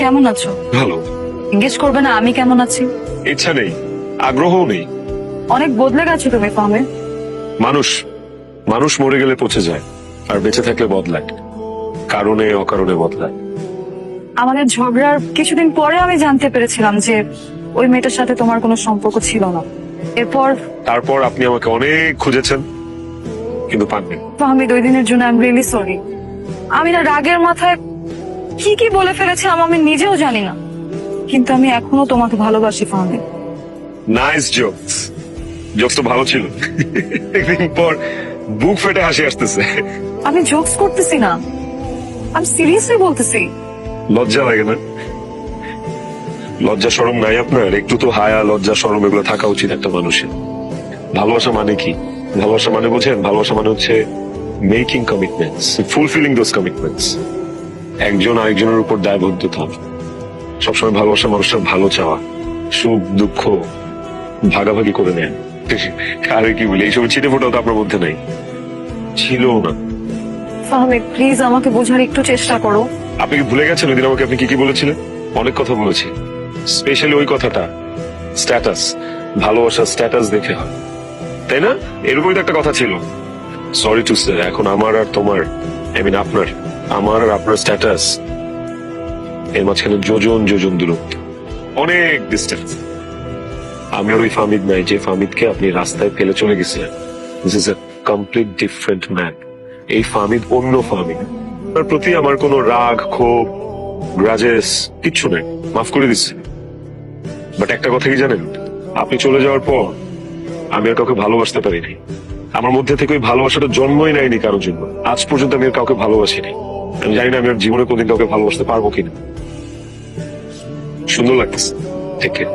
কেমন আছো? ভালো। জিজ্ঞেস করবে না আমি কেমন আছি? ইচ্ছা নেই, আগ্রহও নেই। অনেক বদলে গেছো তুমি ফাহমি। মানুষ মানুষ মরে গেলে পচে যায়, আর বেঁচে থাকলে বদলায়, কারণে অকারণে বদলায়। আমাদের ঝগড়ার কিছুদিন পরে আমি জানতে পেরেছিলাম যে ওই মেয়েটার সাথে তোমার কোনো সম্পর্ক ছিল না। তারপর আপনি আমাকে অনেক খুঁজেছেন, কিন্তু পাননি। ফাহমি, 2 দিনের জন্য আই এম রিয়েলি সরি। আমি না রাগের মাথায় কি কি বলে ফেলেছিলাম আমি নিজেও জানি না, কিন্তু আমি এখনো তোমাকে ভালোবাসি ফাহমি। Nice jokes. জোকস তো ভালো ছিল। একদিন পর বুক ফেটে হাসি আসতেছে। আমি জোকস করতেছি না, আমি সিরিয়াসলি বলতেছি। লজ্জা লাগে না? লজ্জা শরম নাই আপনার? একটু তো হায়া লজ্জা শরম এগুলো থাকা উচিত একটা মানুষের। ভালোবাসা মানে কি? ভালোবাসা মানে বোঝেন? ভালোবাসা মানে হচ্ছে making commitments, fulfilling those commitments. একজন আরেকজনের উপর দায়বদ্ধতা, সবসময় ভালোবাসা মানুষের ভালো চাওয়া, সুখ দুঃখ ভাগাভাগি করে নেন। আরে কি বলি, এইসব ছিটে ফোটাও তো আপনার মধ্যে নাই, ছিল না। ফাহমি প্লিজ আমাকে বোঝার একটু চেষ্টা করো। আপনি কি ভুলে গেছেন ওইদিন আমাকে আপনি কি কি বলেছিলেন? অনেক কথা বলেছি, স্পেশালি ওই কথাটা, স্ট্যাটাস। ভালোবাসার স্ট্যাটাস দেখে হয়, তাই না? এরকমই তো একটা কথা ছিল। সরি টু সে, এখন আমার আর তোমার, আই মিন আপনার, আমার আর আপনার স্ট্যাটাস এর মাঝখানে যোজন যোজন দূরত্ব, অনেক ডিস্টেন্স। আমি আর ওই ফামিদ নাই যে ফামিদকে আপনি রাস্তায় ফেলে চলে গেছিলেন। This is a complete different man. এই ফামিদ অন্য ফামিদ। তার প্রতি আমার কোনো রাগ ক্ষোভ গ্রাজেস কিচ্ছু নেই, মাফ করে দিচ্ছি। বাট একটা কথা কি জানেন, আপনি চলে যাওয়ার পর আমি আর কাউকে ভালোবাসতে পারিনি। আমার মধ্যে থেকে ওই ভালোবাসাটা জন্মই নেয়নি কারোর জন্য। আজ পর্যন্ত আমি আর কাউকে ভালোবাসিনি। আমি জানি না আমি আর জীবনে কোনদিন কাউকে ভালোবাসতে পারবো কিনা। সুন্দর লাগতেছে। ঠিক আছে।